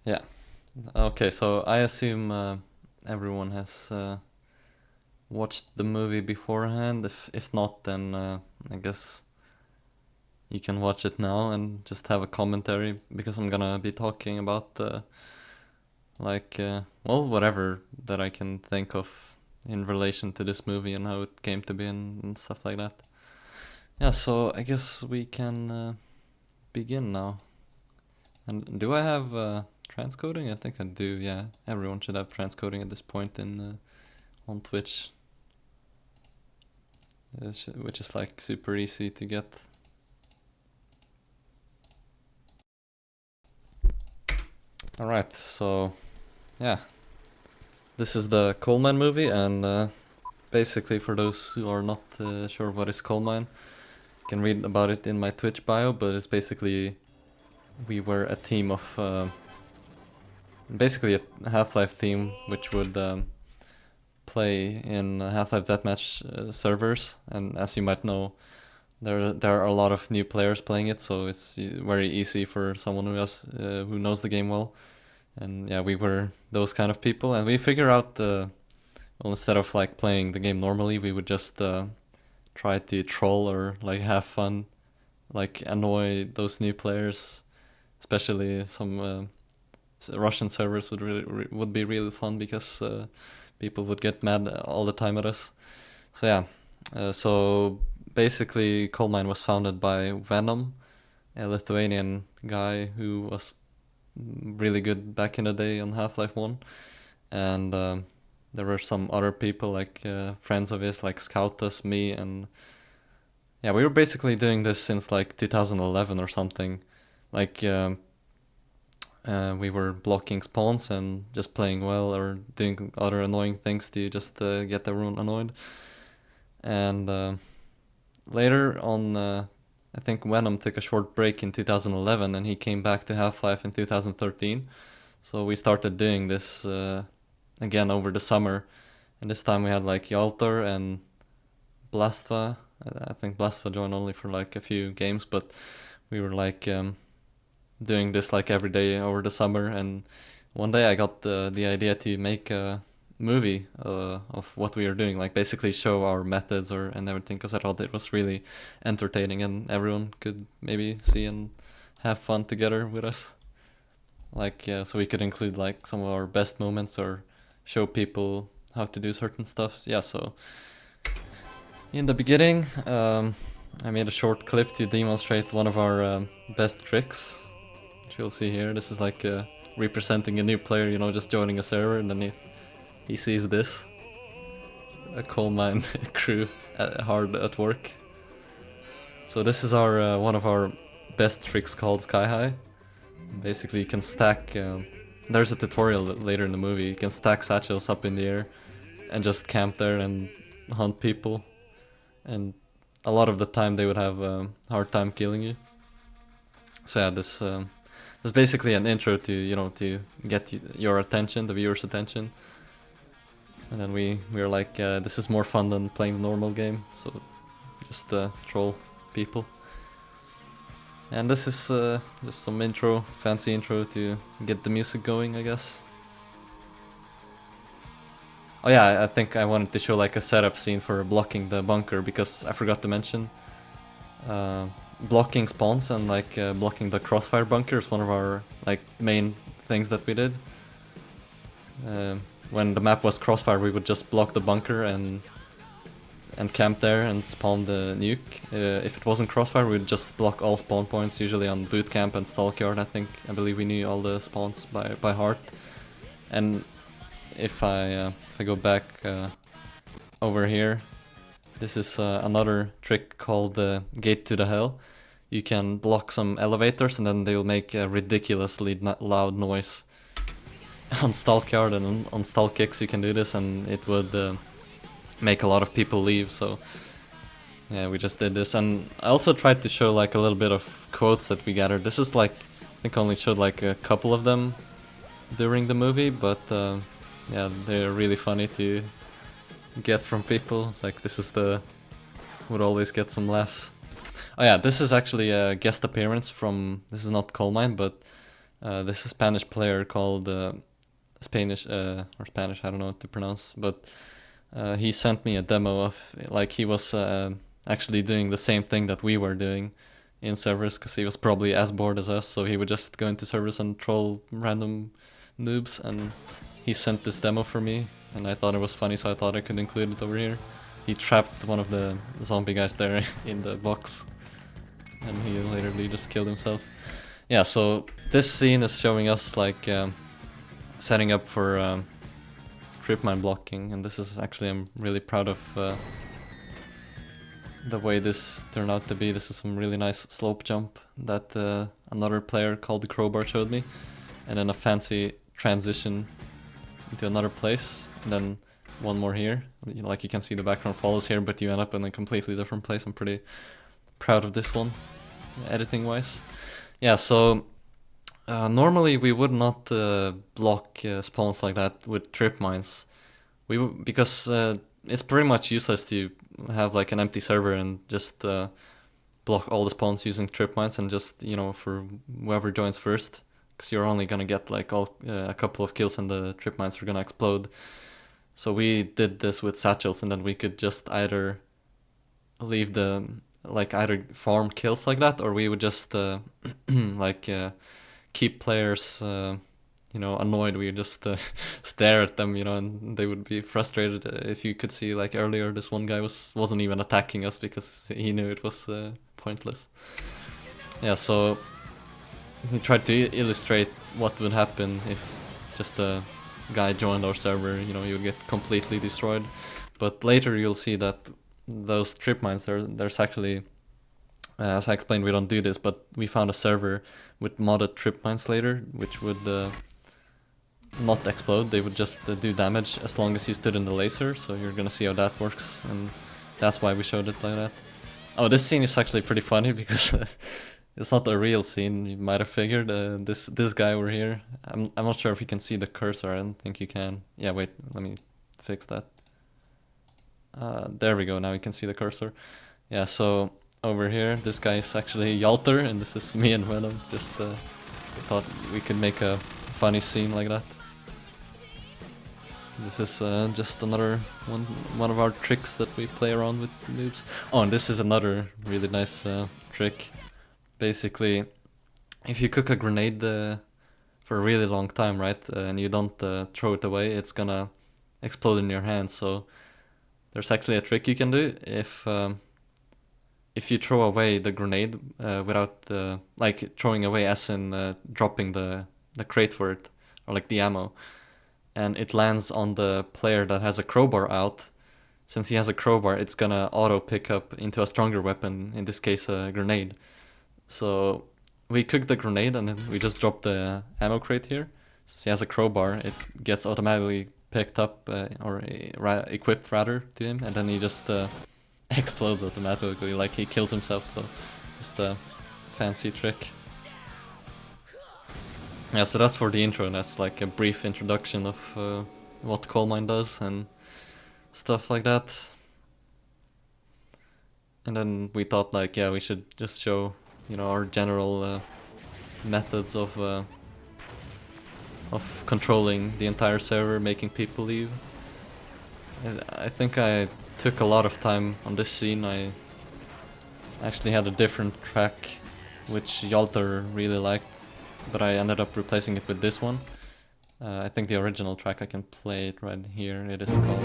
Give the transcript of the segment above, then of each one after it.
Yeah. Okay, so I assume everyone has watched the movie beforehand. If not, then I guess you can watch it now and just have a commentary because I'm gonna be talking about well, whatever that I can think of in relation to this movie and how it came to be and stuff like that. Yeah, so I guess we can begin now. And do I have transcoding? I think I do. Yeah, everyone should have transcoding at this point in on Twitch, which is like super easy to get. All right, so yeah, this is the CoalMine movie, and basically for those who are not sure what is CoalMine, you can read about it in my Twitch bio. But it's basically we were a team of basically a Half-Life team, which would play in Half-Life Deathmatch servers, and as you might know, there are a lot of new players playing it, so it's very easy for someone who knows the game well. And yeah, we were those kind of people, and we figure out well, instead of like playing the game normally, we would just try to troll or like have fun, like annoy those new players, especially some Russian servers would be really fun because people would get mad all the time at us. So yeah, so basically, CoalMine was founded by Venom, a Lithuanian guy who was really good back in the day on Half-Life One, and there were some other people like friends of his, like Scoutus, me, and yeah, we were basically doing this since like 2011 or something. Like we were blocking spawns and just playing well or doing other annoying things to just get everyone annoyed. And later on, I think Venom took a short break in 2011 and he came back to Half-Life in 2013. So we started doing this again over the summer. And this time we had like Yalter and Blastva. I think Blastva joined only for like a few games, but we were like doing this like every day over the summer. And one day I got the idea to make a movie of what we were doing, like basically show our methods or and everything, because I thought it was really entertaining and everyone could maybe see and have fun together with us. Like so we could include like some of our best moments or show people how to do certain stuff. Yeah, so in the beginning, I made a short clip to demonstrate one of our best tricks, which you'll see here. This is like representing a new player, you know, just joining a server, and then he sees this, a coal mine crew hard at work. So this is our one of our best tricks called Sky High. Basically, you can stack. There's a tutorial later in the movie. You can stack satchels up in the air and just camp there and hunt people. And a lot of the time they would have a hard time killing you. So yeah, this is basically an intro to to get your attention, the viewer's attention. And then we were like, this is more fun than playing the normal game, so just troll people. And this is just some intro, fancy intro to get the music going, I guess. Oh yeah, I think I wanted to show like a setup scene for blocking the bunker, because I forgot to mention blocking spawns and like blocking the crossfire bunker is one of our like main things that we did. When the map was crossfire, we would just block the bunker and camp there and spawn the nuke. If it wasn't crossfire, we'd just block all spawn points, usually on boot camp and Stalkyard. I believe we knew all the spawns by heart. And if I go back over here, this is another trick called Gate to the Hell. You can block some elevators and then they will make a ridiculously loud noise. On Stalkyard and on Stall Kicks you can do this, and it would make a lot of people leave. So yeah, we just did this. And I also tried to show like a little bit of quotes that we gathered. This is like, I think I only showed like a couple of them during the movie, but yeah, they're really funny to get from people. Like this is would always get some laughs. Oh yeah, this is actually a guest appearance from, this is not CoalMine, but This Spanish player called Spanish or Spanish, I don't know what to pronounce, but he sent me a demo of like he was actually doing the same thing that we were doing in servers, because he was probably as bored as us, so he would just go into servers and troll random noobs, and he sent this demo for me, and I thought it was funny, so I thought I could include it over here. He trapped one of the zombie guys there in the box, and he literally just killed himself. Yeah, so this scene is showing us like setting up for trip mine blocking, and this is actually, I'm really proud of the way this turned out to be. This is some really nice slope jump that another player called the Crowbar showed me, and then a fancy transition into another place, and then one more here. Like you can see the background follows here, but you end up in a completely different place. I'm pretty proud of this one, editing wise. Yeah, so normally we would not block spawns like that with trip mines. Because it's pretty much useless to have like an empty server and just block all the spawns using trip mines, and just, you know, for whoever joins first, because you're only gonna get like a couple of kills and the trip mines are gonna explode. So we did this with satchels, and then we could just either leave the either farm kills like that, or we would just like keep players you know, annoyed. We just stare at them, you know, and they would be frustrated. If you could see, like earlier, this one guy wasn't even attacking us because he knew it was pointless. Yeah, so he tried to illustrate what would happen if just a guy joined our server. You know, you would get completely destroyed. But later you'll see that those trip mines, there's actually, as I explained, we don't do this, but we found a server with modded trip mines later, which would not explode. They would just do damage as long as you stood in the laser, so you're gonna see how that works, and that's why we showed it like that. Oh, this scene is actually pretty funny because it's not a real scene. You might have figured. This guy over here, I'm not sure if you can see the cursor. I don't think you can. Yeah, wait, let me fix that. There we go, now you can see the cursor. Yeah, so over here, this guy is actually Yalter, and this is me and Venom. Just thought we could make a funny scene like that. This is just another one of our tricks that we play around with noobs. Oh, and this is another really nice trick. Basically, if you cook a grenade for a really long time, right, and you don't throw it away, it's gonna explode in your hand. So there's actually a trick you can do if you throw away the grenade without like throwing away as in dropping the crate for it, or like the ammo, and it lands on the player that has a crowbar out. Since he has a crowbar, it's gonna auto pick up into a stronger weapon, in this case a grenade. So we cook the grenade and then we just drop the ammo crate here. Since he has a crowbar, it gets automatically picked up or equipped rather to him, and then he just explodes automatically, like he kills himself. So just a fancy trick. Yeah, so that's for the intro, and that's like a brief introduction of what CoalMine does and stuff like that. And then we thought, like, yeah, we should just show, you know, our general methods of controlling the entire server, making people leave. I think I took a lot of time on this scene. I actually had a different track, which Yalter really liked, but I ended up replacing it with this one. I think the original track, I can play it right here. It is called...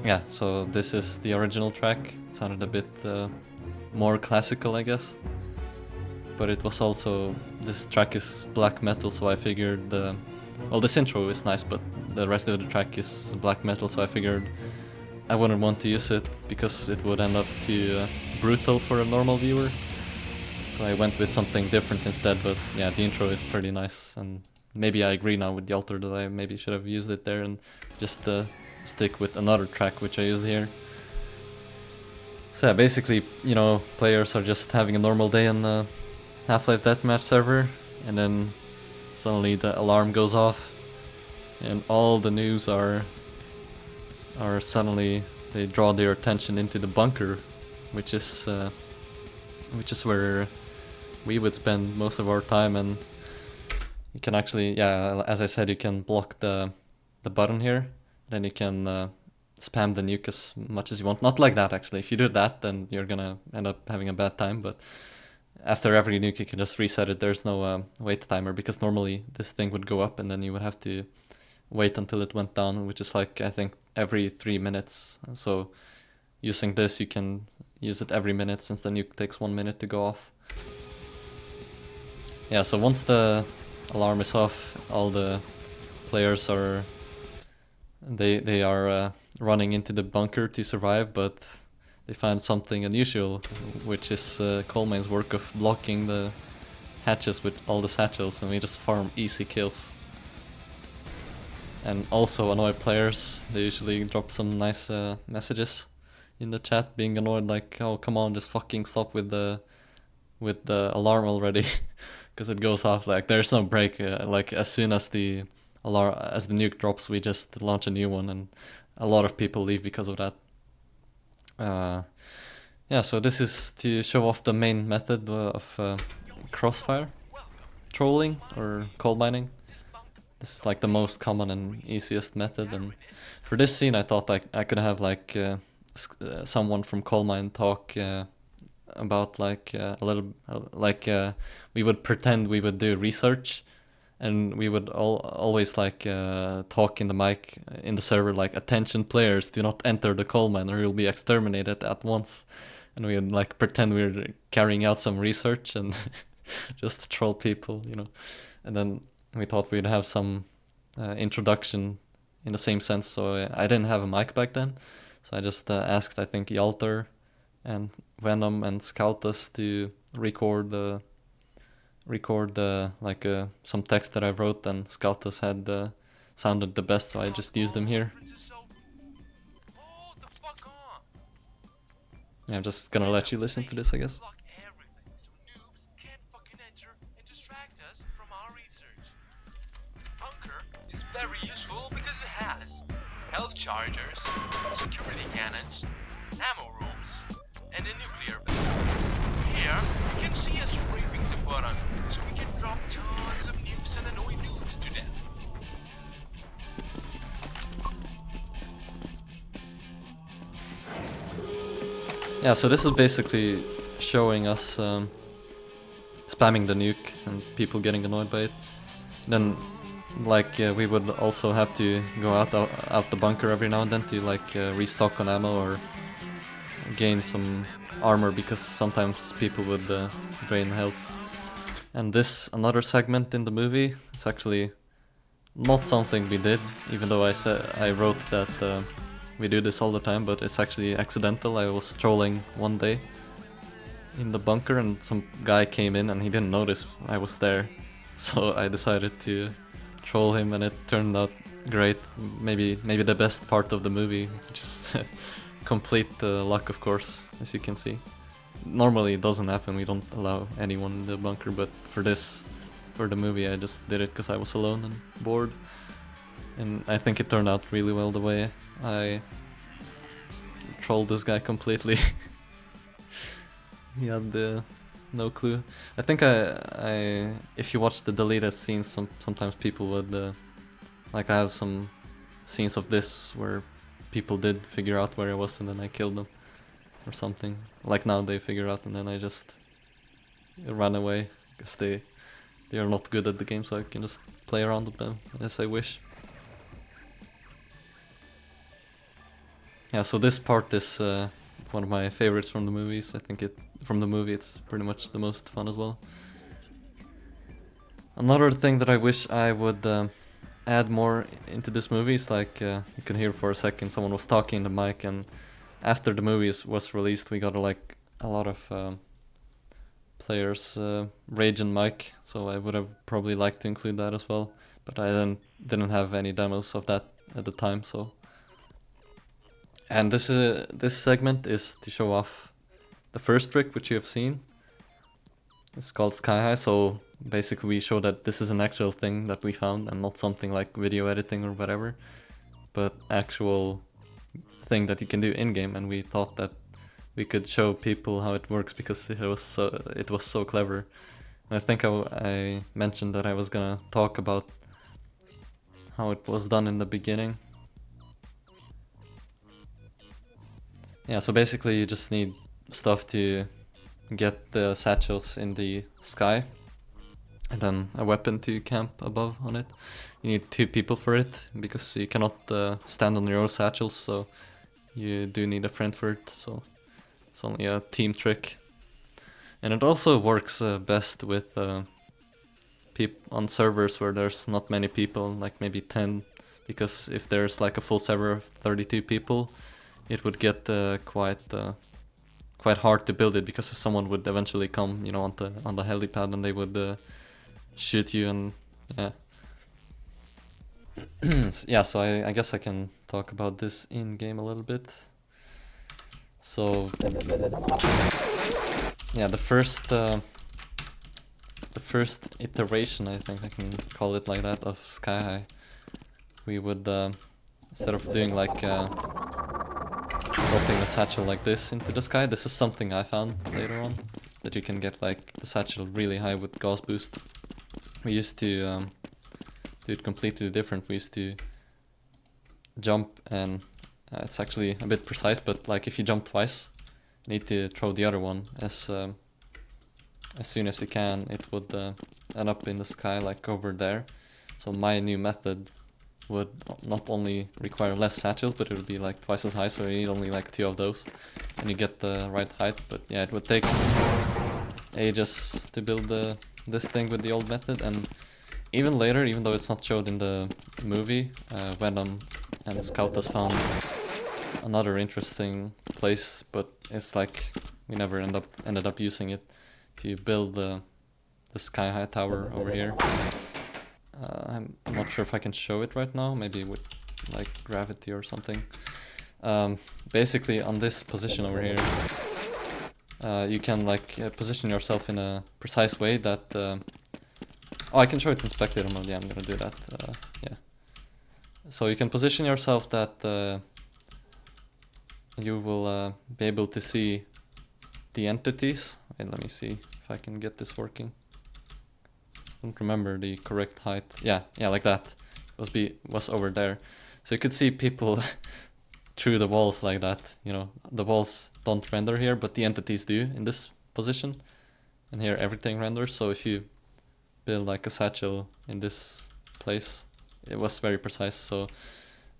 Yeah, so this is the original track. It sounded a bit more classical, I guess. But it was also... This track is black metal, so I figured... well, this intro is nice, but the rest of the track is black metal, so I figured I wouldn't want to use it because it would end up too brutal for a normal viewer. So I went with something different instead, but yeah, the intro is pretty nice, and maybe I agree now with the Yalter that I maybe should have used it there and just stick with another track which I use here. So yeah, basically, you know, players are just having a normal day on the Half-Life Deathmatch server, and then suddenly the alarm goes off, and all the noobs are suddenly, they draw their attention into the bunker, which is where we would spend most of our time. And you can actually, yeah, as I said, you can block the button here. Then you can spam the nuke as much as you want. Not like that, actually. If you do that, then you're gonna end up having a bad time. But after every nuke, you can just reset it. There's no wait timer, because normally this thing would go up and then you would have to wait until it went down, which is like, I think, every 3 minutes. So using this, you can use it every minute, since the nuke takes 1 minute to go off. Yeah, so once the alarm is off, all the players are they are running into the bunker to survive, but they find something unusual, which is CoalMine's work of blocking the hatches with all the satchels, and we just farm easy kills. And also annoyed players, they usually drop some nice messages in the chat, being annoyed like, oh come on, just fucking stop with the alarm already, because it goes off like there's no break. Like as soon as the nuke drops, we just launch a new one, and a lot of people leave because of that. Yeah, so this is to show off the main method of crossfire trolling or coal mining. This is like the most common and easiest method, and for this scene I thought like I could have like someone from CoalMine talk about like a little like we would pretend we would do research, and we would always like talk in the mic in the server like, attention players, do not enter the coal mine or you'll be exterminated at once. And we would like pretend we were carrying out some research and just troll people, you know. And then we thought we'd have some introduction in the same sense. So I didn't have a mic back then, so I just asked, I think, Yalter and Venom and Scoutus to record like some text that I wrote, and Scoutus had sounded the best, so I just used them here. Yeah, I'm just gonna let you listen to this, I guess. Very useful because it has health chargers, security cannons, ammo rooms, and a nuclear bell. Here, you can see us raping the button, so we can drop tons of nukes and annoy noobs to death. Yeah, so this is basically showing us spamming the nuke and people getting annoyed by it. Then like we would also have to go out the bunker every now and then to like restock on ammo or gain some armor, because sometimes people would drain health. And this, another segment in the movie, is actually not something we did, even though I wrote that we do this all the time, but it's actually accidental. I was trolling one day in the bunker and some guy came in and he didn't notice I was there, so I decided to troll him, and it turned out great. Maybe the best part of the movie, just complete luck, of course, as you can see. Normally it doesn't happen, we don't allow anyone in the bunker, but for the movie I just did it because I was alone and bored, and I think it turned out really well the way I trolled this guy completely. He had no clue. I think I if you watch the deleted scenes, sometimes people would like, I have some scenes of this where people did figure out where I was and then I killed them or something. Like now they figure out and then I just ran away because they are not good at the game, so I can just play around with them as I wish. Yeah, so this part is one of my favorites from the movies. I think from the movie it's pretty much the most fun as well. Another thing that I wish I would add more into this movie is like, you can hear for a second someone was talking in the mic, and after the movie was released we got like a lot of players rage in mic, so I would have probably liked to include that as well, but I didn't have any demos of that at the time. So, and this segment is to show off the first trick which you have seen. It's called Sky High, so basically we show that this is an actual thing that we found and not something like video editing or whatever, but actual thing that you can do in-game, and we thought that we could show people how it works because it was so clever. And I think I mentioned that I was gonna talk about how it was done in the beginning. Yeah, so basically you just need stuff to get the satchels in the sky, and then a weapon to camp above on it. You need 2 people for it, because you cannot stand on your own satchels, so you do need a friend for it, so it's only a team trick. And it also works best with on servers where there's not many people, like maybe 10, because if there's like a full server of 32 people, it would get quite hard to build it, because someone would eventually come, you know, on the helipad, and they would shoot you, and yeah. Yeah, so I guess I can talk about this in game a little bit. So yeah, the first iteration, I think I can call it like that, of Sky High, we would instead of doing like dropping a satchel like this into the sky, this is something I found later on, that you can get like the satchel really high with gauss boost. We used to do it completely different. We used to jump, and it's actually a bit precise, but like if you jump twice, you need to throw the other one as soon as you can. It would end up in the sky, like over there. So my new method would not only require less satchels, but it would be like twice as high, so you need only like 2 of those, and you get the right height. But yeah, it would take ages to build this thing with the old method, and even later, even though it's not showed in the movie, Venom and Scout has found another interesting place, but it's like we never ended up using it. If you build the sky high tower over here, I'm not sure if I can show it right now, maybe with like gravity or something. Basically on this position over here, you can like position yourself in a precise way that oh, I can show it in spectator mode. Yeah, I'm gonna do that. Yeah, so you can position yourself that you will be able to see the entities. Wait, let me see if I can get this working. I don't remember the correct height. Yeah, like that. Was over there. So you could see people through the walls like that. You know, the walls don't render here, but the entities do in this position. And here everything renders. So if you build like a satchel in this place, it was very precise. So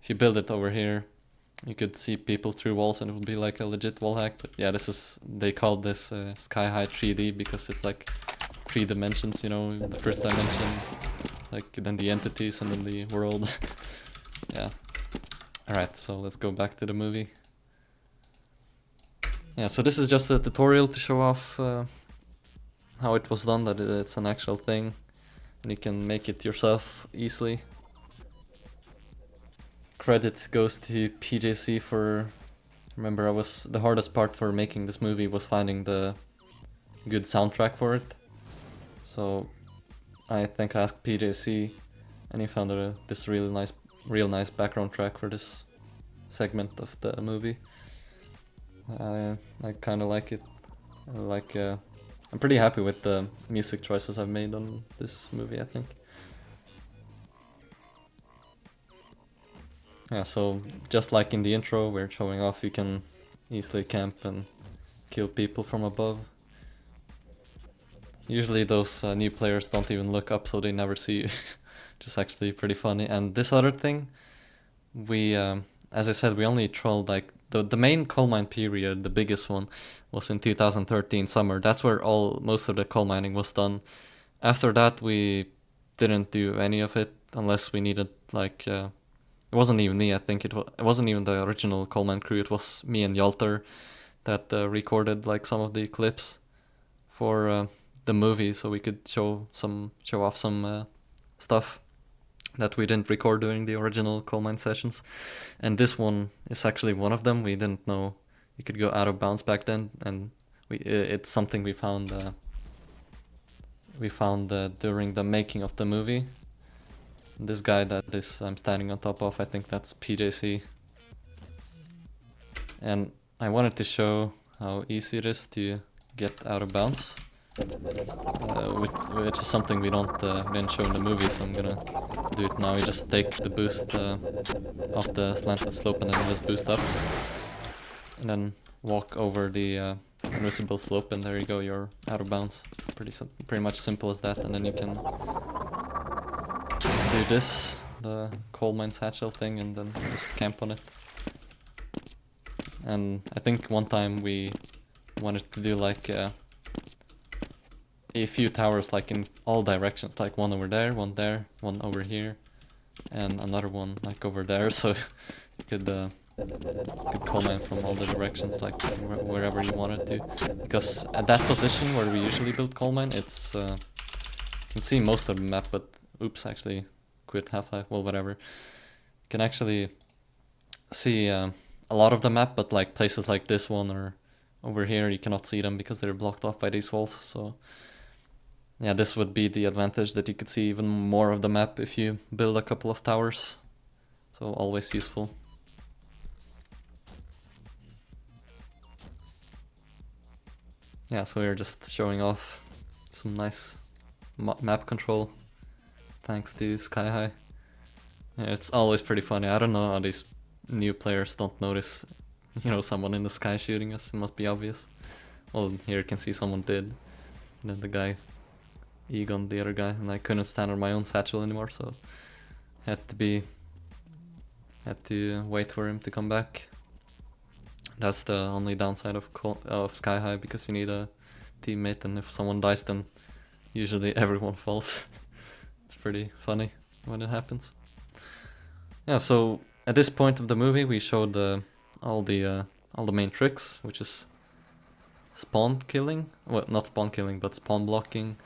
if you build it over here, you could see people through walls, and it would be like a legit wall hack. But yeah, they called this Sky High 3D because it's like 3 dimensions, you know, the first dimension, like then the entities, and then the world. Yeah. Alright, so let's go back to the movie. Yeah, so this is just a tutorial to show off how it was done, that it's an actual thing, and you can make it yourself easily. Credit goes to PJC for... Remember, the hardest part for making this movie was finding the good soundtrack for it. So I think I asked PJC, and he found this real nice background track for this segment of the movie. I kind of like it. I'm pretty happy with the music choices I've made on this movie, I think. Yeah, so just like in the intro, we're showing off you can easily camp and kill people from above. Usually those new players don't even look up, so they never see you. Which is actually pretty funny. And this other thing, we, as I said, we only trolled like the main CoalMine period, the biggest one, was in 2013 summer. That's where most of the coal mining was done. After that, we didn't do any of it unless we needed like... it wasn't even me, I think. It wasn't even the original CoalMine crew. It was me and Yalter that recorded like some of the clips for the movie, so we could show off some stuff that we didn't record during the original CoalMine sessions. And this one is actually one of them. We didn't know you could go out of bounds back then, and it's something we found during the making of the movie. This guy that I'm standing on top of, I think that's PJC. And I wanted to show how easy it is to get out of bounds, which is something we didn't show in the movie, so I'm gonna do it now. You just take the boost off the slanted slope and then you just boost up, and then walk over the invisible slope, and there you go, you're out of bounds. Pretty much simple as that, and then you can do this, the CoalMine satchel thing, and then just camp on it. And I think one time we wanted to do like a few towers like in all directions, like one over there, one over here, and another one like over there, so you could CoalMine from all the directions, like wherever you wanted to. Because at that position where we usually build CoalMine, it's you can see most of the map, but oops, actually quit Half-Life, well, whatever. You can actually see a lot of the map, but like places like this one or over here, you cannot see them because they're blocked off by these walls. So yeah, this would be the advantage, that you could see even more of the map if you build a couple of towers. So always useful. Yeah, so we're just showing off some nice map control thanks to Sky High. Yeah, it's always pretty funny. I don't know how these new players don't notice, someone in the sky shooting us. It must be obvious. Well, here you can see someone did. And then the guy Egon, the other guy, and I couldn't stand on my own satchel anymore, so had to wait for him to come back. That's the only downside of Sky High, because you need a teammate, and if someone dies, then usually everyone falls. It's pretty funny when it happens. Yeah, so at this point of the movie, we showed all the main tricks, which is spawn killing. Well, not spawn killing, but spawn blocking,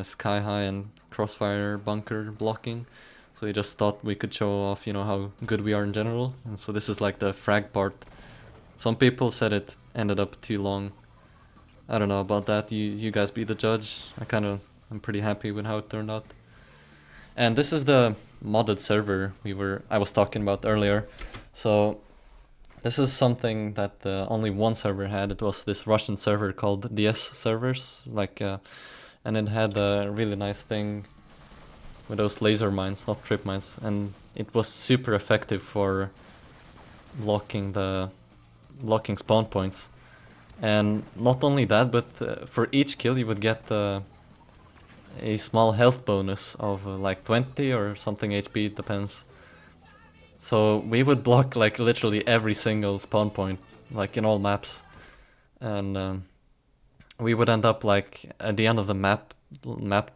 Sky High and crossfire bunker blocking. So we just thought we could show off, how good we are in general. And so this is like the frag part. Some people said it ended up too long. I don't know about that. You guys be the judge. I'm pretty happy with how it turned out. And this is the modded server I was talking about earlier. So this is something that only one server had. It was this Russian server called DS servers, and it had a really nice thing with those laser mines, not trip mines, and it was super effective for blocking spawn points. And not only that, but for each kill you would get a small health bonus of like 20 or something HP, depends. So we would block like literally every single spawn point, like in all maps, and we would end up like at the end of the map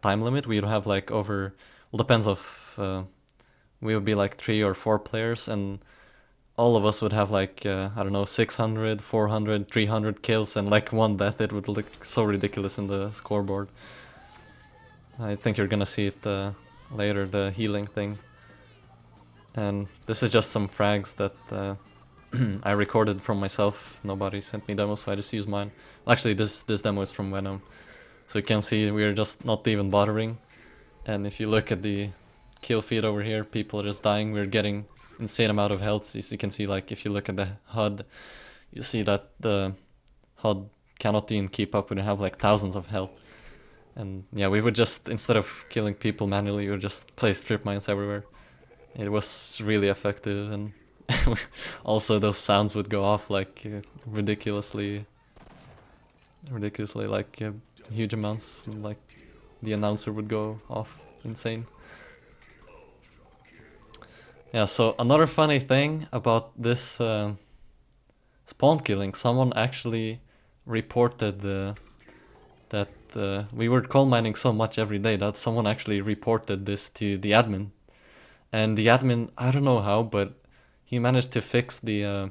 time limit, we would have like over, well, depends of we would be like 3 or 4 players, and all of us would have like I don't know, 600, 400, 300 kills and like one death. It would look so ridiculous in the scoreboard. I think you're gonna see it later, the healing thing. And this is just some frags that I recorded from myself. Nobody sent me demos, so I just used mine. Actually, this demo is from Venom. So you can see we're just not even bothering. And if you look at the kill feed over here, people are just dying. We're getting insane amount of health. So you can see, like, if you look at the HUD, you see that the HUD cannot even keep up. We have like thousands of health. And yeah, we would just, instead of killing people manually, we would just place strip mines everywhere. It was really effective, and also those sounds would go off like ridiculously like huge amounts. Like the announcer would go off insane. Yeah, so another funny thing about this spawn killing, someone actually reported that we were coal mining so much every day that someone actually reported this to the admin. And the admin, I don't know how, but he managed to fix the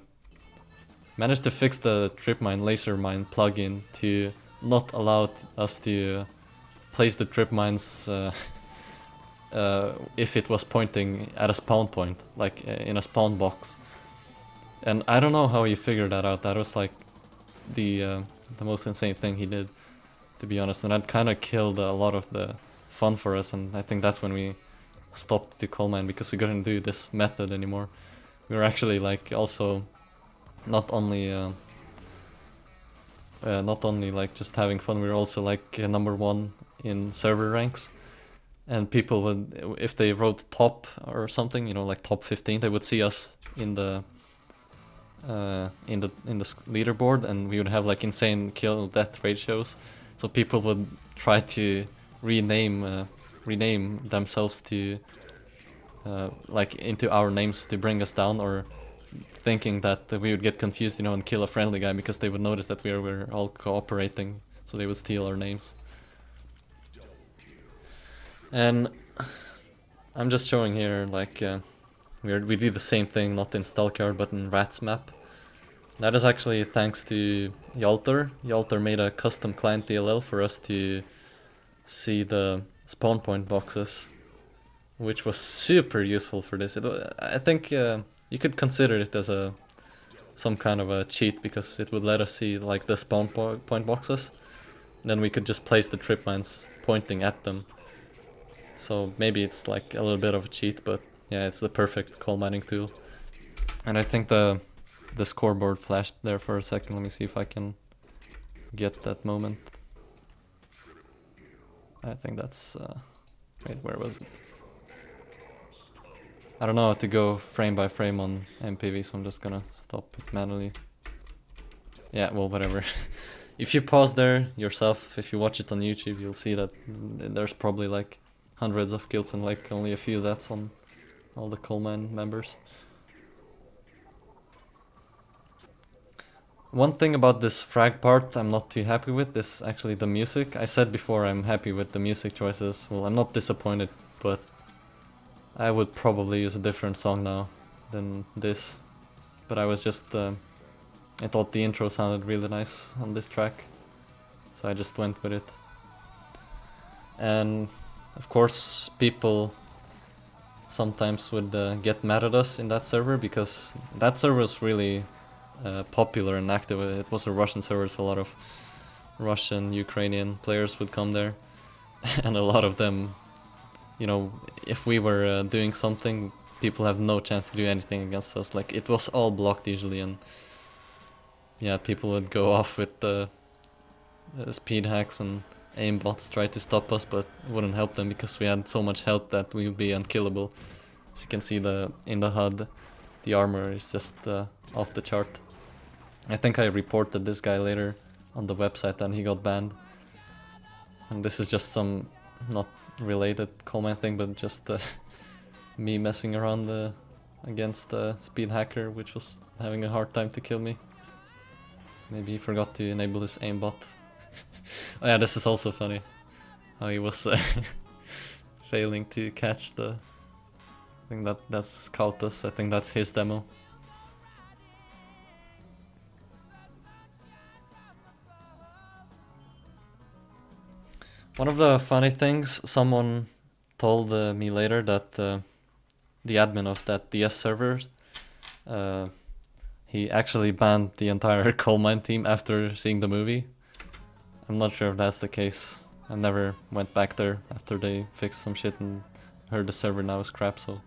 tripmine laser mine plugin to not allow us to place the trip mines if it was pointing at a spawn point, like in a spawn box. And I don't know how he figured that out. That was like the most insane thing he did, to be honest. And that kind of killed a lot of the fun for us. And I think that's when we stopped the coal mine, because we couldn't do this method anymore. We were actually like also not only not only like just having fun, we were also like number one in server ranks. And people would, if they wrote top or something, you know, like top 15, they would see us in the leaderboard, and we would have like insane kill death ratios. So people would try to rename rename themselves to like into our names to bring us down, or thinking that we would get confused, you know, and kill a friendly guy because they would notice that we were all cooperating. So they would steal our names. And I'm just showing here like we do the same thing, not in Stalker but in Rats map. That is actually thanks to Yalter. Yalter made a custom client DLL for us to see the spawn point boxes, which was super useful for this. I think you could consider it as some kind of a cheat, because it would let us see like the spawn point boxes. Then we could just place the trip mines pointing at them. So maybe it's like a little bit of a cheat, but yeah, it's the perfect coal mining tool. And I think the scoreboard flashed there for a second. Let me see if I can get that moment. I think that's wait, where was it? I don't know how to go frame by frame on MPV, so I'm just gonna stop it manually. Yeah, well, whatever. If you pause there yourself, if you watch it on YouTube, you'll see that there's probably like hundreds of kills and like only a few deaths on all the CoalMine members. One thing about this frag part I'm not too happy with is actually the music. I said before I'm happy with the music choices. Well, I'm not disappointed, but I would probably use a different song now than this. But I was just, I thought the intro sounded really nice on this track, so I just went with it. And of course people sometimes would get mad at us in that server, because that server was really popular and active. It was a Russian server, so a lot of Russian, Ukrainian players would come there. And a lot of them, you know, if we were doing something, people have no chance to do anything against us. Like, it was all blocked usually, and yeah, people would go off with the speed hacks and aim bots, try to stop us, but it wouldn't help them because we had so much health that we would be unkillable. As you can see, in the HUD, the armor is just off the chart. I think I reported this guy later on the website and he got banned. And this is just some not related comment thing, but just me messing around against a speed hacker, which was having a hard time to kill me. Maybe he forgot to enable his aimbot. Oh yeah, this is also funny. How he was failing to catch the... I think that's Scoutus, I think that's his demo. One of the funny things, someone told me later that the admin of that DS server, he actually banned the entire CoalMine team after seeing the movie. I'm not sure if that's the case. I never went back there after they fixed some shit and heard the server now is crap, so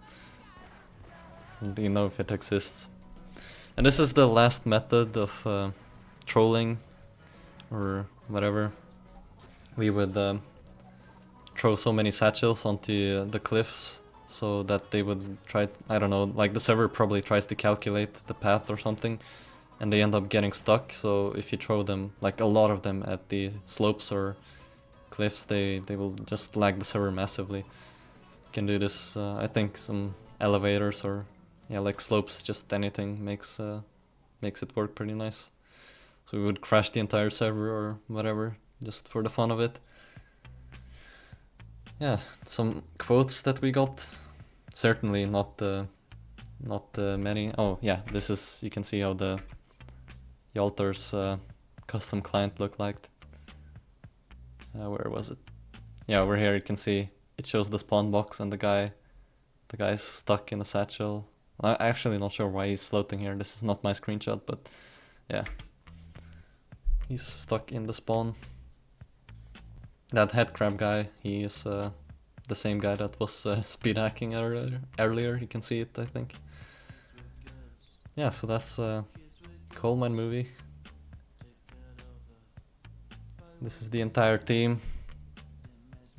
do you know if it exists. And this is the last method of trolling or whatever. We would throw so many satchels onto the cliffs so that they would try, I don't know, like the server probably tries to calculate the path or something, and they end up getting stuck. So if you throw them, like a lot of them, at the slopes or cliffs, they will just lag the server massively. You can do this, I think some elevators or yeah, like slopes, just anything makes it work pretty nice. So we would crash the entire server or whatever, just for the fun of it. Yeah, some quotes that we got. Certainly not many. Oh yeah, this is, you can see how the Yalter's custom client looked like. Where was it? Yeah, over here you can see it shows the spawn box and the guy's stuck in a satchel. I'm actually not sure why he's floating here. This is not my screenshot, but yeah, he's stuck in the spawn. That headcrab guy, he is the same guy that was speed hacking earlier. You can see it, I think. Yeah, so that's CoalMine movie. This is the entire team.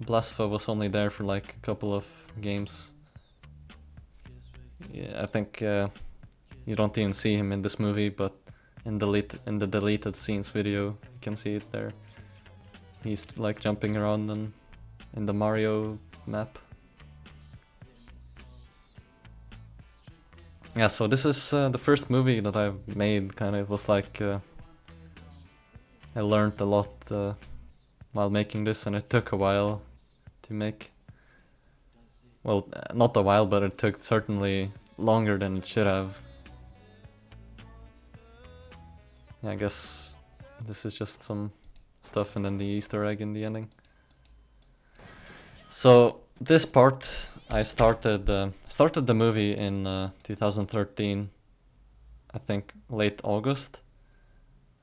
Blasfa was only there for like a couple of games. Yeah, I think you don't even see him in this movie, but in the deleted scenes video, you can see it there. He's like jumping around in the Mario map. Yeah, so this is the first movie that I've made. Kind of, it was like I learned a lot while making this, and it took a while to make. Well, not a while, but it took certainly longer than it should have. Yeah, I guess this is just some stuff and then the Easter egg in the ending. So this part, I started the movie in 2013, I think late August,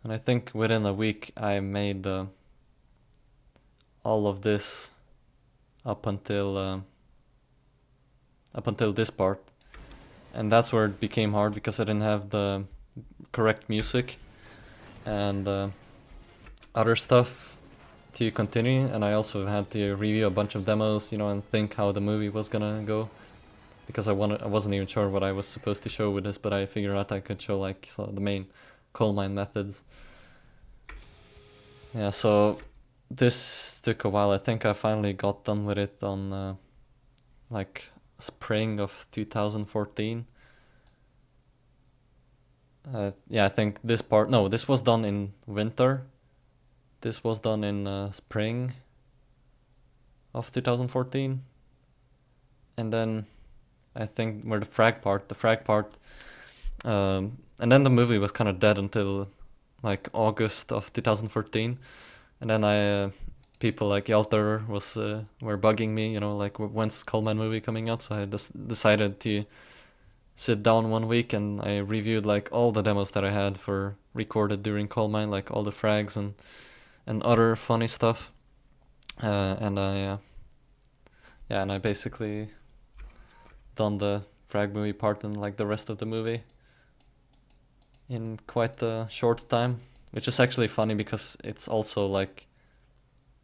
and I think within a week I made all of this up until this part, and that's where it became hard because I didn't have the correct music and other stuff to continue, and I also had to review a bunch of demos, you know, and think how the movie was gonna go, because I wasn't even sure what I was supposed to show with this, but I figured out I could show like the main CoalMine methods. Yeah, so this took a while. I think I finally got done with it on like spring of 2014. Yeah, I think this part, no, this was done in winter. This was done in spring of 2014. And then I think where the frag part, and then the movie was kind of dead until like August of 2014. And then people like Yalter were bugging me, you know, like when's CoalMine movie coming out? So I just decided to sit down one week and I reviewed like all the demos that I had for recorded during CoalMine, like all the frags and other funny stuff. And I basically done the frag movie part and like the rest of the movie in quite a short time, which is actually funny because it's also like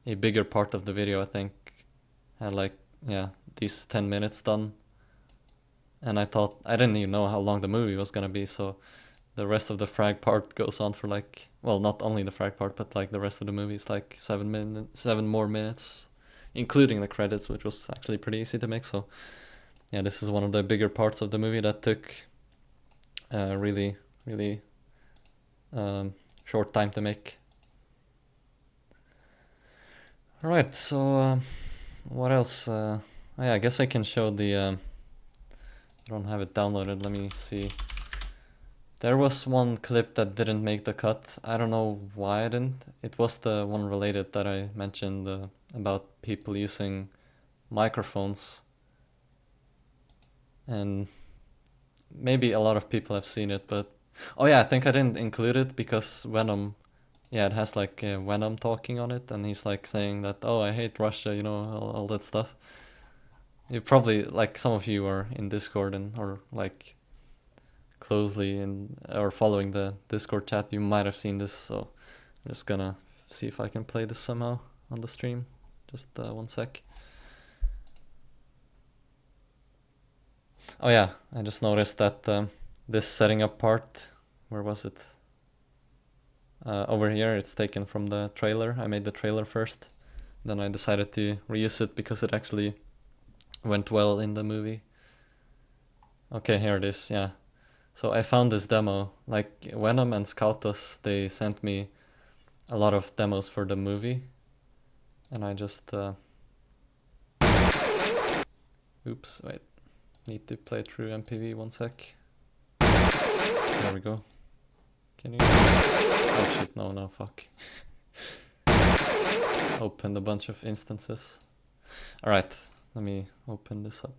a bigger part of the video. I think had like these 10 minutes done, and I thought I didn't even know how long the movie was gonna be, so the rest of the frag part goes on for like, well, not only the frag part, but like the rest of the movie is like 7 more minutes, including the credits, which was actually pretty easy to make. So yeah, this is one of the bigger parts of the movie that took really short time to make. Alright, so what else? Yeah, I guess I can show the I don't have it downloaded, let me see. There was one clip that didn't make the cut. I don't know why I didn't. It was the one related that I mentioned about people using microphones. And maybe a lot of people have seen it, but oh yeah, I think I didn't include it because Venom, yeah, it has like Venom talking on it, and he's like saying that, oh, I hate Russia, you know, all that stuff. You probably, like, some of you are in Discord or like closely or following the Discord chat, you might have seen this, so I'm just gonna see if I can play this somehow on the stream. Just one sec. Oh yeah, I just noticed that this setting up part, where was it? Over here, it's taken from the trailer. I made the trailer first, then I decided to reuse it because it actually went well in the movie. Okay, here it is, yeah. So I found this demo, like Venom and Scoutus, they sent me a lot of demos for the movie, and I just oops, wait, need to play through MPV, one sec. There we go. Can you? Oh shit, no, fuck. Opened a bunch of instances. Alright, let me open this up.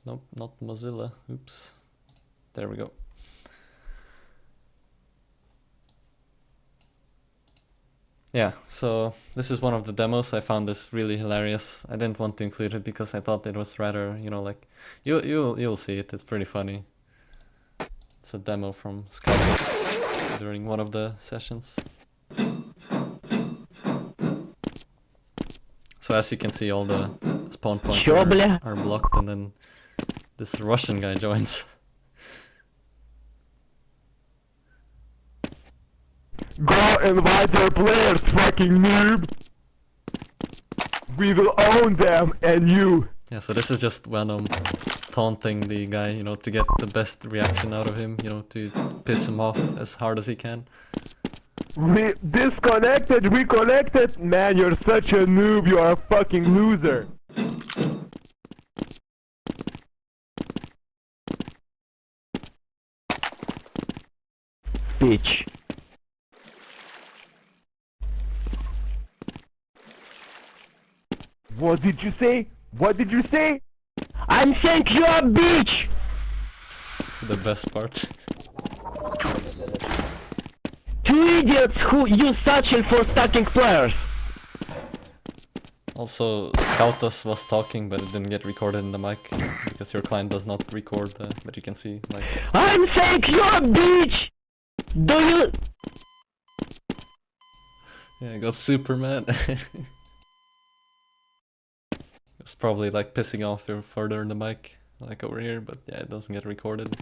Nope, not Mozilla. Oops. There we go. Yeah, so this is one of the demos. I found this really hilarious. I didn't want to include it because I thought it was rather, you know, like you'll see it. It's pretty funny. It's a demo from Scoutus during one of the sessions. So as you can see, all the spawn points are blocked, and then this Russian guy joins. Go invite your players, fucking noob! We will own them and you! Yeah, so this is just Venom taunting the guy, you know, to get the best reaction out of him, you know, to piss him off as hard as he can. We disconnected, reconnected! Man, you're such a noob, you are a fucking loser! Bitch. What did you say? What did you say? I'm saying you're a bitch! The best part. Two idiots who use Satchel for stacking players! Also, Scoutus was talking, but it didn't get recorded in the mic, because your client does not record, but you can see, like... I'm saying you're a bitch! Do you... Yeah, I got super mad. It's probably like pissing off you further in the mic, like over here, but yeah, it doesn't get recorded.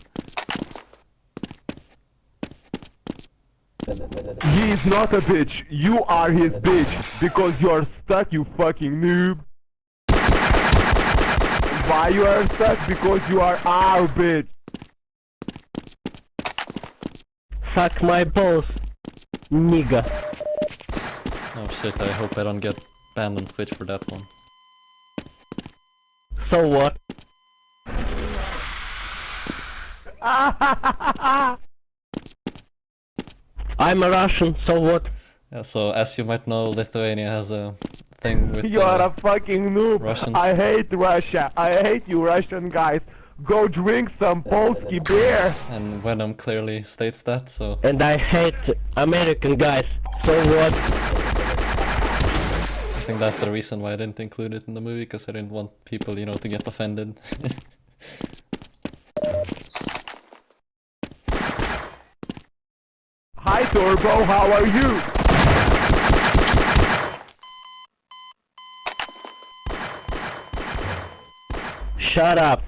He is not a bitch, you are his bitch, because you are stuck, you fucking noob. Why you are stuck? Because you are our bitch. Suck my balls, nigga. Oh shit, I hope I don't get banned on Twitch for that one. So what? I'm a Russian, so what? Yeah, so as you might know, Lithuania has a thing with You are a fucking noob. Russians. I hate Russia. I hate you Russian guys. Go drink some Polski beer. And Venom clearly states that, so... And I hate American guys, so what? I think that's the reason why I didn't include it in the movie, because I didn't want people, you know, to get offended. Hi Turbo, how are you? Shut up.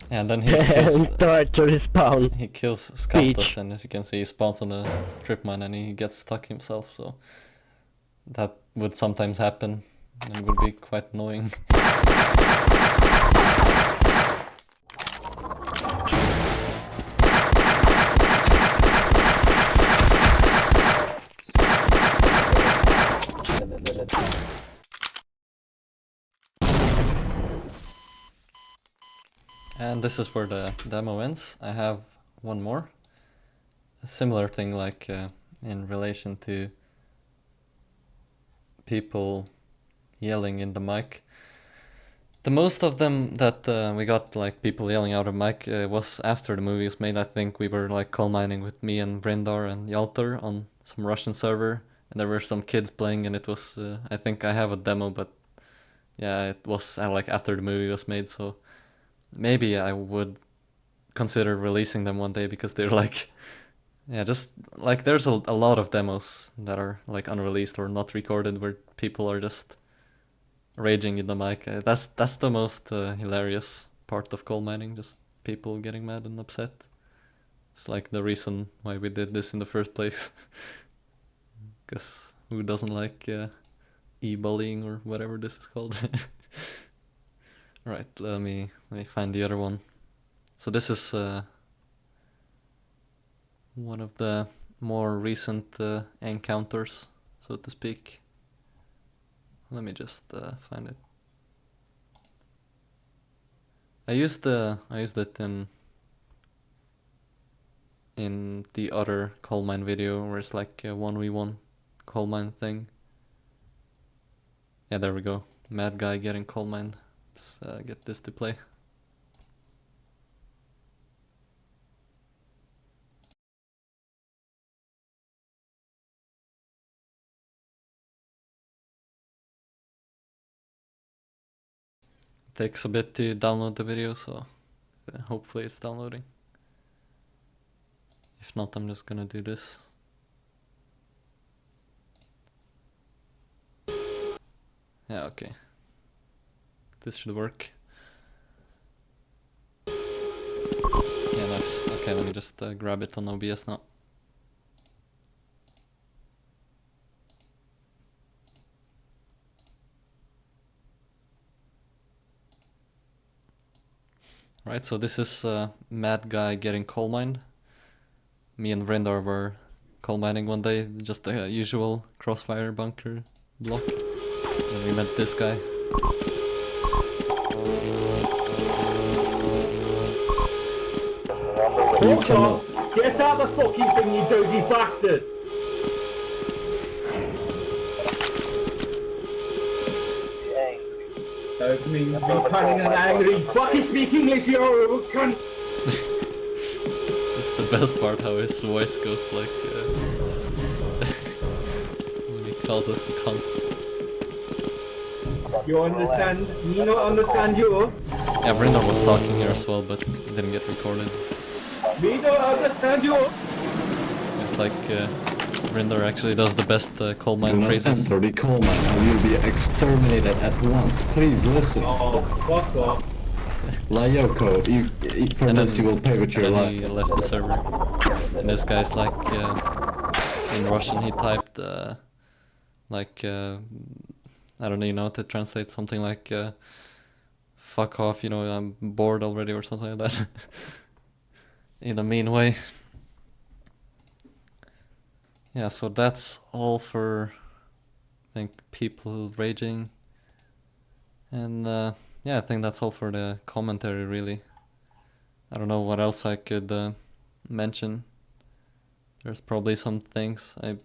And then he kills... Try to respawn. He kills Scoutus, and as you can see, he spawns on a trip mine and he gets stuck himself, so... That would sometimes happen, and would be quite annoying. And this is where the demo ends. I have one more. A similar thing, like in relation to people yelling in the mic. The most of them that we got, like people yelling out of mic, was after the movie was made. I think we were like coal mining with me and Vrindar and Yalter on some Russian server, and there were some kids playing, and it was I think I have a demo, but yeah, it was like after the movie was made, so maybe I would consider releasing them one day, because they're like, yeah, just like there's a lot of demos that are like unreleased or not recorded where people are just raging in the mic. That's the most hilarious part of coal mining, just people getting mad and upset. It's like the reason why we did this in the first place. Because who doesn't like e-bullying or whatever this is called? Right, let me find the other one. So this is one of the more recent encounters, so to speak. Let me just find it. I used it in the other CoalMine video, where it's like a 1v1 CoalMine thing. Yeah, there we go. Mad guy getting CoalMine. Let's get this to play. Takes a bit to download the video, so hopefully it's downloading. If not, I'm just gonna do this. Yeah, okay. This should work. Yeah, nice. Okay, let me just grab it on OBS now. Right, so this is Mad Guy getting coal mined. Me and Vrindar were coal mining one day, just the usual crossfire bunker block. And we met this guy. You cannot. Get out the fucking thing, you dirty bastard! Me cunning and angry. Fucking speak English, you cunt! It's the best part how his voice goes like when he calls us cunts. You understand? Me not understand you? Yeah, Vrindar was talking here as well, but it didn't get recorded. Me don't understand you? It's like Vrindar actually does the best coal Do mine not phrases. enter the coal mine or you'll be exterminated at once. Please listen. Oh, fuck off. Lyoko, for And this then- you will pay with your And then life. he left the server. And this guy's like, in Russian he typed, like, I don't even know how to translate, something like, fuck off, you know, I'm bored already or something like that. In a mean way. Yeah, so that's all for, I think, people raging. And, yeah, I think that's all for the commentary, really. I don't know what else I could mention. There's probably some things. I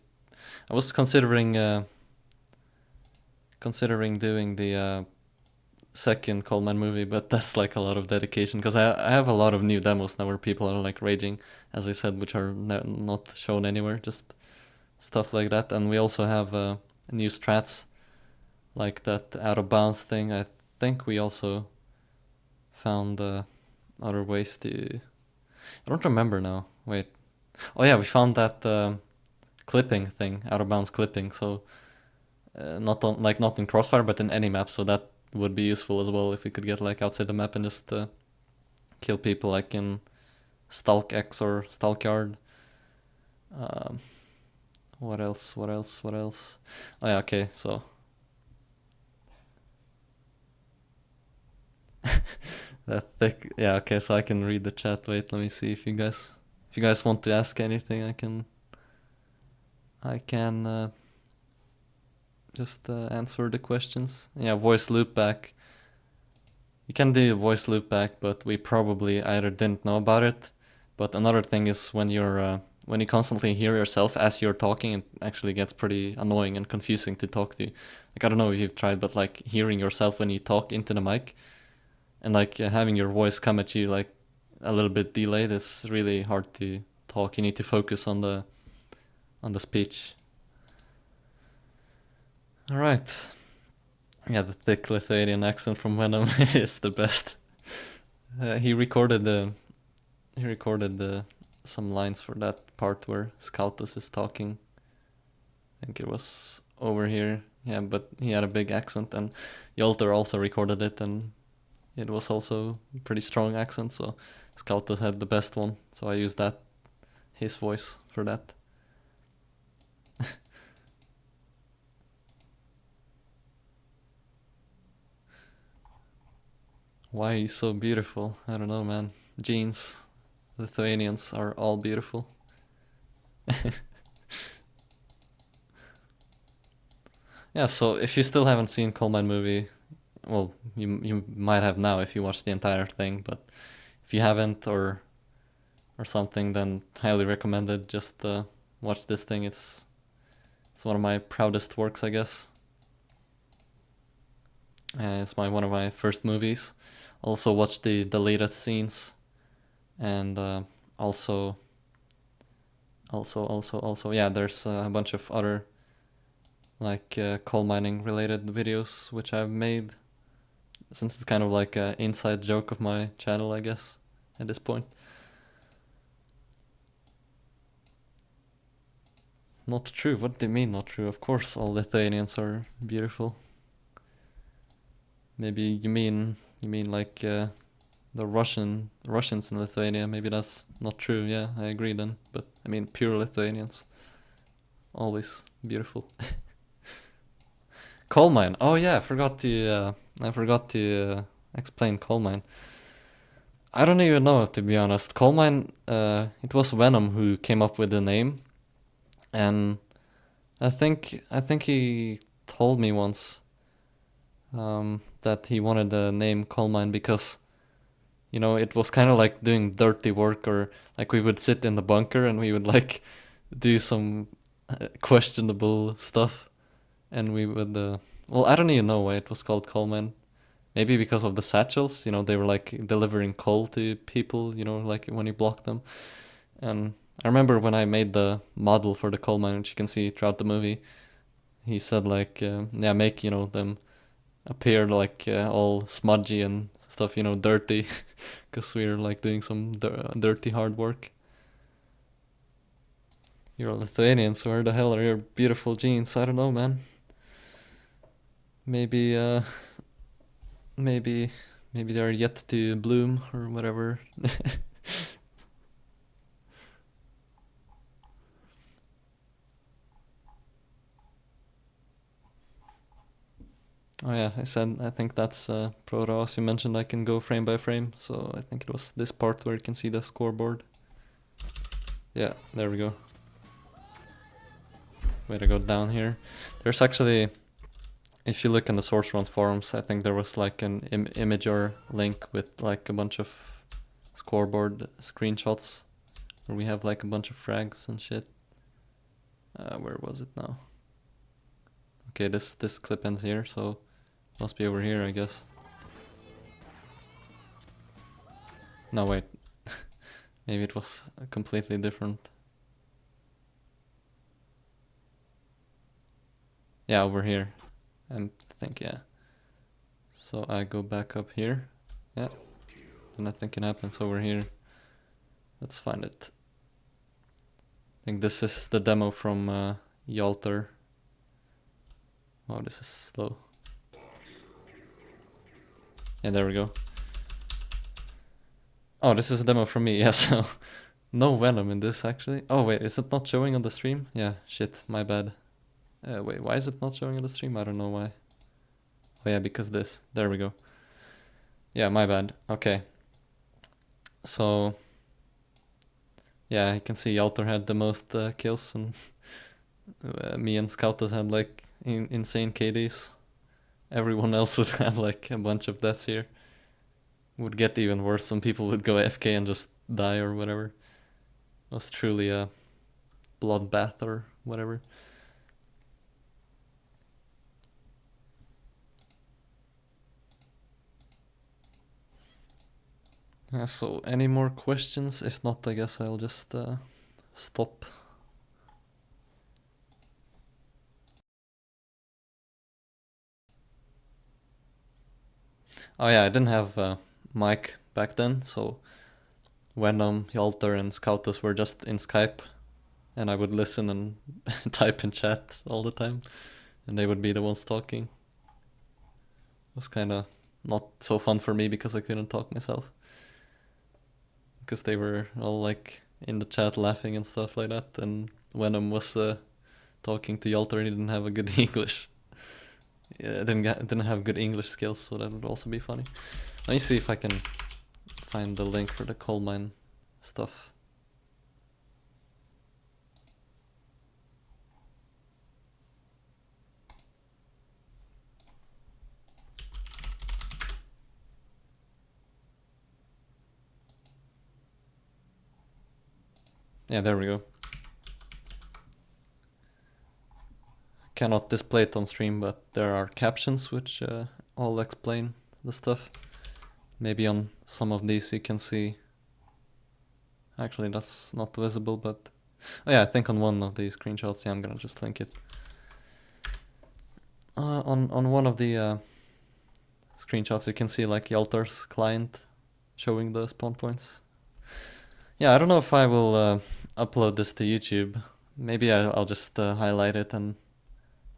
was considering doing the second CoalMine movie, but that's like a lot of dedication because I have a lot of new demos now where people are like raging, as I said, which are not shown anywhere, just stuff like that. And we also have new strats like that out of bounds thing. I think we also found other ways to. I don't remember now. Wait. Oh yeah, we found that clipping thing, out of bounds clipping. So not in Crossfire, but in any map. So that would be useful as well if we could get like outside the map and just kill people like in Stalk X or Stalkyard. What else? Oh yeah, okay, so. That thick, yeah, okay, so I can read the chat. Wait, let me see if you guys want to ask anything, I can just answer the questions. Yeah, voice loopback. You can do voice loopback, but we probably either didn't know about it. But another thing is when you constantly hear yourself as you're talking, it actually gets pretty annoying and confusing to talk to. Like, I don't know if you've tried, but like hearing yourself when you talk into the mic and like having your voice come at you like a little bit delayed, it's really hard to talk. You need to focus on the speech. All right. Yeah, the thick Lithuanian accent from Venom is the best. He recorded some lines for that part where Scoutus is talking. I think it was over here. Yeah, but he had a big accent, and Yolter also recorded it, and it was also a pretty strong accent. So Scoutus had the best one, so I used his voice for that. Why he's so beautiful? I don't know, man. Genes. Lithuanians are all beautiful. Yeah, so if you still haven't seen CoalMine movie, well, you might have now if you watched the entire thing, but if you haven't or something, then highly recommended. Just watch this thing. It's one of my proudest works, I guess. It's one of my first movies. Also watch the deleted scenes, and also yeah, there's a bunch of other like coal mining related videos which I've made, since it's kind of like an inside joke of my channel, I guess, at this point. Not true. What do you mean not true? Of course, all Lithuanians are beautiful. Maybe you mean like the Russians in Lithuania. Maybe that's not true. Yeah, I agree then. But I mean, pure Lithuanians, always beautiful. CoalMine. Oh yeah, I forgot to explain CoalMine. I don't even know, to be honest. CoalMine. It was Venom who came up with the name, and I think he told me once that he wanted the name CoalMine because it was kind of like doing dirty work, or like we would sit in the bunker and we would like do some questionable stuff, and we would. Well, I don't even know why it was called coalman. Maybe because of the satchels. They were like delivering coal to people. Like when you block them. And I remember when I made the model for the coal mine, which you can see throughout the movie. He said like, yeah, make them appear like all smudgy and stuff, dirty, because we were like doing some dirty hard work. You're a Lithuanian, so where the hell are your beautiful jeans? I don't know, man. Maybe, maybe, maybe they're yet to bloom or whatever. Oh yeah, I think that's Proto. As you mentioned, I can go frame by frame, so I think it was this part where you can see the scoreboard. Yeah, there we go. Way to go down here. There's actually, if you look in the Source Runs forums, I think there was like an imager link with like a bunch of scoreboard screenshots where we have like a bunch of frags and shit. Where was it now? Okay, this clip ends here, so must be over here, I guess. No, wait. Maybe it was completely different. Yeah, over here. I think, yeah. So I go back up here. Yeah. And I think it happens over here. Let's find it. I think this is the demo from Yalter. Oh, this is slow. Yeah, there we go. Oh, this is a demo from me, yeah, so no Venom in this actually. Oh wait, is it not showing on the stream? Yeah, shit, my bad. Wait, why is it not showing on the stream? I don't know why. Oh yeah, because this. There we go. Yeah, my bad. Okay. So, yeah, you can see Yalter had the most kills, and me and Scoutas had like insane KDs. Everyone else would have like a bunch of deaths here. Would get even worse. Some people would go AFK and just die or whatever. It was truly a bloodbath or whatever. Yeah, so any more questions? If not, I guess I'll just stop. Oh yeah, I didn't have mic back then, so Venom, Yalter, and Scoutus were just in Skype, and I would listen and type in chat all the time, and they would be the ones talking. It was kind of not so fun for me because I couldn't talk myself. Because they were all like in the chat laughing and stuff like that, and Venom was talking to Yalter and he didn't have a good English. Yeah, didn't have good English skills, so that would also be funny. Let me see if I can find the link for the CoalMine stuff. Yeah, there we go. Cannot display it on stream, but there are captions which all explain the stuff. Maybe on some of these you can see. Actually, that's not visible, but oh yeah, I think on one of these screenshots, yeah, I'm gonna just link it. On one of the screenshots, you can see like Yalter's client showing the spawn points. Yeah, I don't know if I will upload this to YouTube, maybe I'll just highlight it and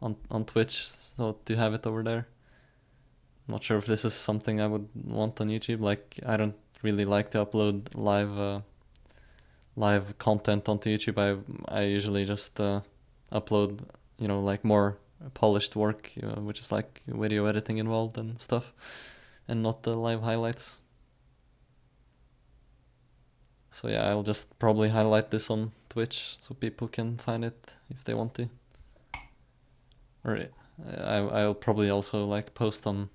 on Twitch, so to have it over there. Not sure if this is something I would want on YouTube. Like, I don't really like to upload live content onto YouTube. I usually just upload, like more polished work, which is like video editing involved and stuff, and not the live highlights. So yeah, I'll just probably highlight this on Twitch so people can find it if they want to. Or I'll probably also like post on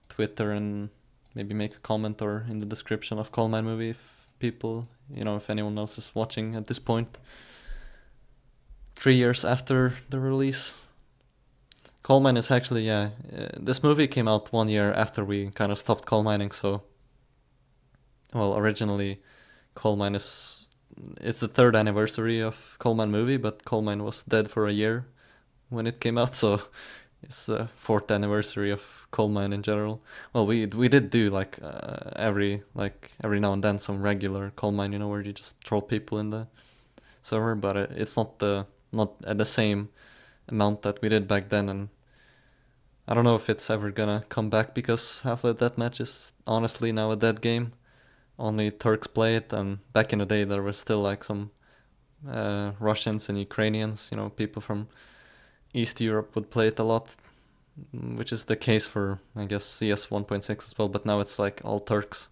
Twitter and maybe make a comment or in the description of CoalMine movie if people, if anyone else is watching at this point, 3 years after the release. CoalMine is actually, this movie came out 1 year after we kind of stopped coal mining, so, well, originally CoalMine it's the 3rd anniversary of CoalMine movie, but CoalMine was dead for a year when it came out, so it's the 4th anniversary of CoalMine in general. Well, we did do like every now and then some regular CoalMine, where you just troll people in the server, but it's not at the same amount that we did back then, and I don't know if it's ever gonna come back because Half-Life Deathmatch is honestly now a dead game. Only Turks play it, and back in the day there was still like some Russians and Ukrainians, people from East Europe would play it a lot, which is the case for, I guess, CS 1.6 as well, but now it's like all Turks.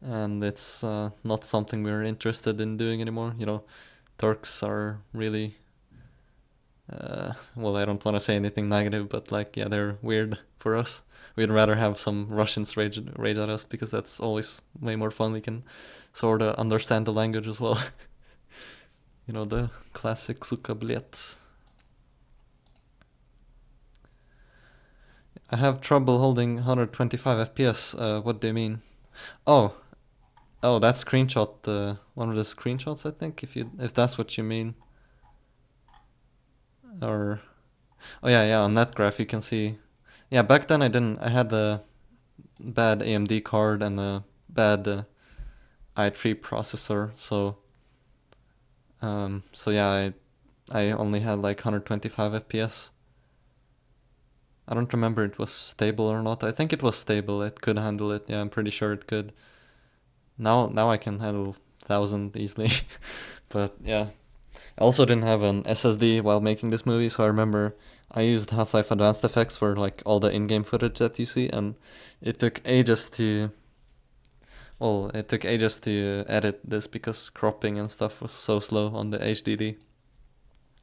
And it's not something we're interested in doing anymore. Turks are really, well, I don't want to say anything negative, but like, yeah, they're weird for us. We'd rather have some Russians rage at us because that's always way more fun. We can sort of understand the language as well. The classic suka bilet. I have trouble holding 125 FPS. What do you mean? Oh, that screenshot. One of the screenshots, I think. If that's what you mean. Or, oh yeah. On that graph you can see. Yeah, back then I had a bad AMD card and a bad i3 processor. So yeah, I only had like 125 FPS. I don't remember it was stable or not. I think it was stable. It could handle it. Yeah, I'm pretty sure it could. Now I can handle 1000 easily. But yeah. I also didn't have an SSD while making this movie, so I remember I used Half-Life Advanced Effects for like all the in-game footage that you see, and it took ages to edit this because cropping and stuff was so slow on the HDD.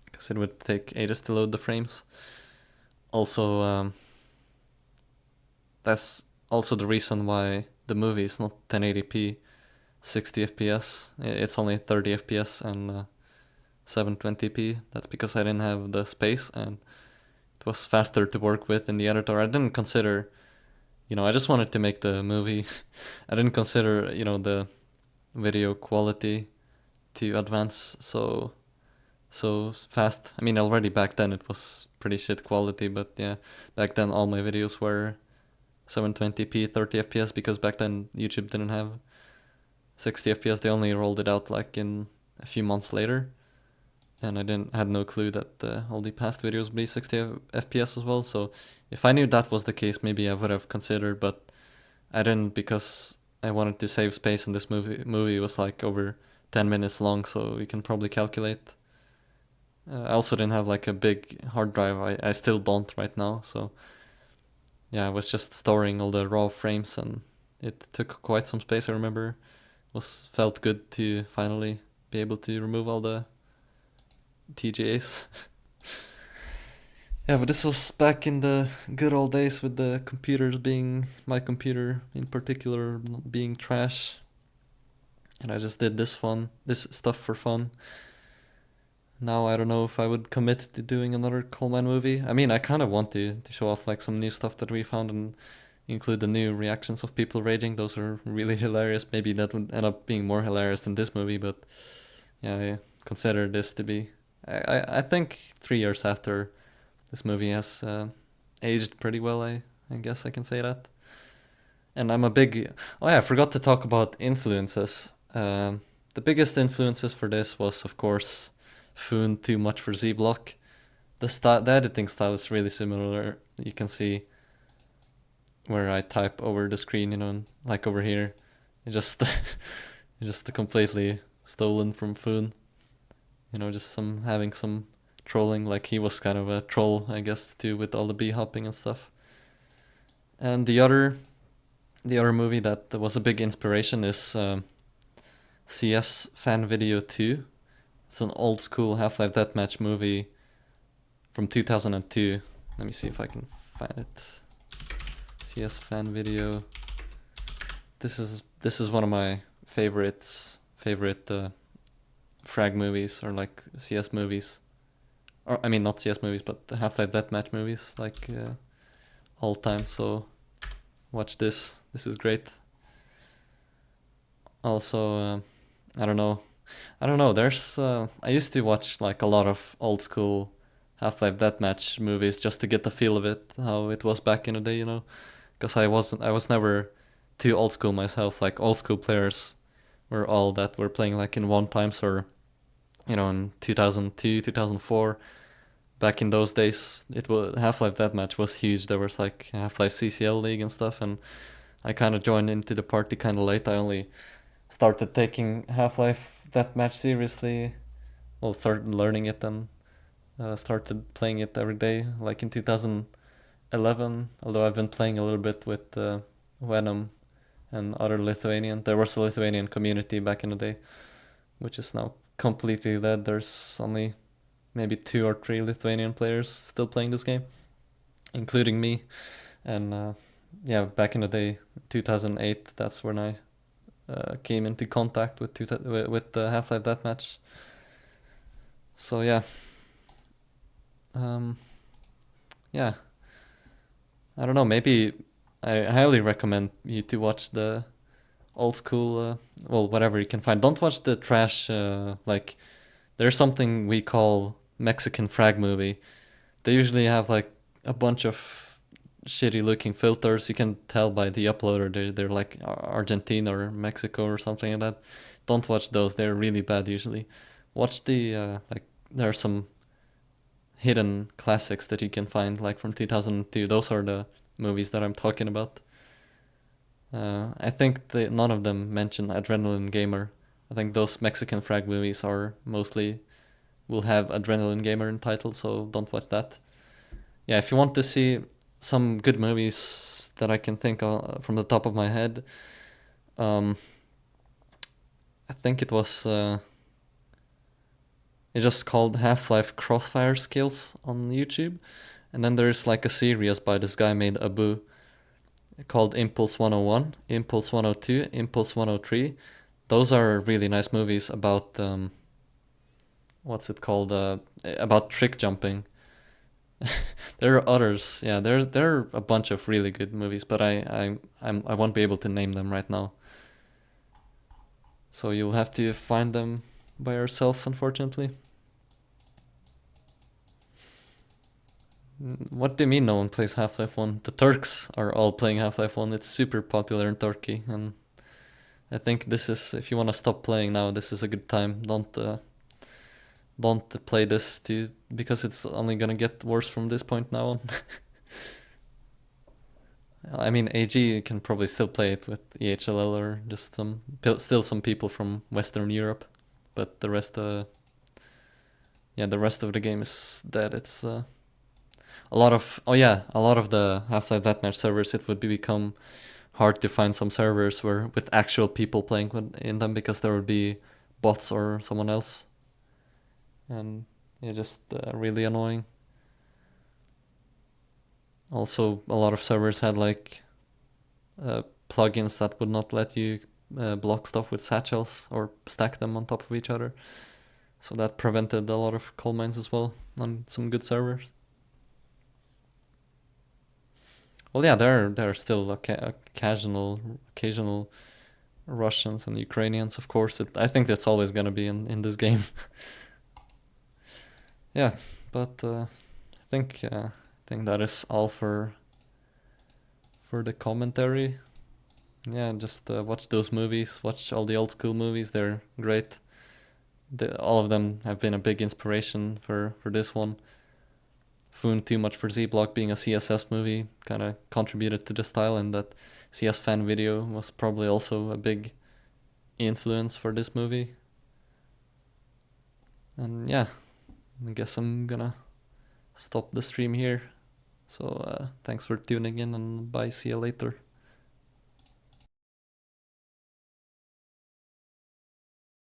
Because it would take ages to load the frames. Also, that's also the reason why the movie is not 1080p 60 FPS. It's only 30 FPS and 720p. That's because I didn't have the space and it was faster to work with in the editor. I didn't consider, I just wanted to make the movie. I didn't consider, the video quality to advance so fast. I mean, already back then it was pretty shit quality, but yeah, back then all my videos were 720p 30 FPS because back then YouTube didn't have 60 FPS. They only rolled it out like in a few months later, and I had no clue that all the past videos would be 60 FPS as well. So if I knew that was the case, maybe I would have considered, but I didn't because I wanted to save space, and this movie was like over 10 minutes long, so you can probably calculate. I also didn't have like a big hard drive. I still don't right now, so yeah, I was just storing all the raw frames, and it took quite some space. I remember felt good to finally be able to remove all the TGAs. Yeah, but this was back in the good old days with the computers being, my computer in particular, being trash. And I just did this stuff for fun. Now I don't know if I would commit to doing another CoalMine movie. I mean, I kind of want to show off like some new stuff that we found and include the new reactions of people raging. Those are really hilarious. Maybe that would end up being more hilarious than this movie, but yeah, I consider this to be... I think 3 years after this movie has aged pretty well, I guess I can say that. And I'm a big... Oh yeah, I forgot to talk about influences. The biggest influences for this was, of course, Foon too much for Z Block. The editing style is really similar. You can see where I type over the screen, and like over here, it just just completely stolen from Foon. Just having some trolling. Like he was kind of a troll, I guess, too, with all the bee hopping and stuff. And the other movie that was a big inspiration is CS Fan Video 2. It's an old school Half-Life Deathmatch movie from 2002. Let me see if I can find it. CS Fan Video. This is one of my favorite frag movies, or like CS movies. Or I mean, not CS movies, but the Half-Life Deathmatch movies, like all time. So watch this. This is great. Also, I don't know. There's I used to watch like a lot of old school Half-Life Deathmatch movies just to get the feel of it, how it was back in the day, because I was never too old school myself. Like old school players were all that were playing like in one times, or in 2002, 2004. Back in those days, it was Half-Life Deathmatch was huge. There was like Half-Life CCL League and stuff, and I kind of joined into the party kind of late. I only started taking Half-Life Deathmatch seriously. Well, started learning it and started playing it every day, like in 2011. Although I've been playing a little bit with Venom and other Lithuanian. There was a Lithuanian community back in the day, which is now completely dead. There's only maybe 2 or 3 Lithuanian players still playing this game, including me. And yeah, back in the day, 2008, that's when I came into contact with Half-Life Deathmatch. So yeah, yeah, I don't know. Maybe I highly recommend you to watch the old school. Well, whatever you can find. Don't watch the trash. Like, there's something we call Mexican frag movie. They usually have like a bunch of shitty looking filters. You can tell by the uploader they're like Argentina or Mexico or something like that. Don't watch those. They're really bad usually. Watch the like there are some hidden classics that you can find like from 2002. Those are the movies that I'm talking about. I think none of them mention Adrenaline Gamer. I think those Mexican frag movies are mostly will have Adrenaline Gamer in title, so don't watch that. Yeah, if you want to see some good movies that I can think of from the top of my head, I think it's just called Half-Life Crossfire Skills on YouTube, and then there's like a series by this guy made Abu called Impulse 101, Impulse 102, Impulse 103. Those are really nice movies about what's it called? About trick jumping. There are others. Yeah, there are a bunch of really good movies, but I won't be able to name them right now. So you'll have to find them by yourself, unfortunately. What do you mean no one plays Half-Life 1? The Turks are all playing Half-Life 1. It's super popular in Turkey, and I think this is, if you want to stop playing now, this is a good time. Don't play this because it's only gonna get worse from this point now on. I mean, AG can probably still play it with EHLL or just still some people from Western Europe, but the rest of the game is dead. It's a lot of the Half-Life Deathmatch servers. It would become hard to find some servers with actual people playing in them, because there would be bots or someone else, and yeah, just really annoying. Also, a lot of servers had like plugins that would not let you block stuff with satchels or stack them on top of each other. So that prevented a lot of coal mines as well on some good servers. Well, yeah, there are still occasional Russians and Ukrainians, of course. I think that's always gonna be in this game. Yeah, but I think that is all for the commentary. Yeah, just watch those movies. Watch all the old school movies. They're great. all of them have been a big inspiration for this one. Foon Too Much for Z-Block being a CSS movie kind of contributed to the style, and that CS fan video was probably also a big influence for this movie. And yeah, I guess I'm gonna stop the stream here. So thanks for tuning in, and bye, see you later.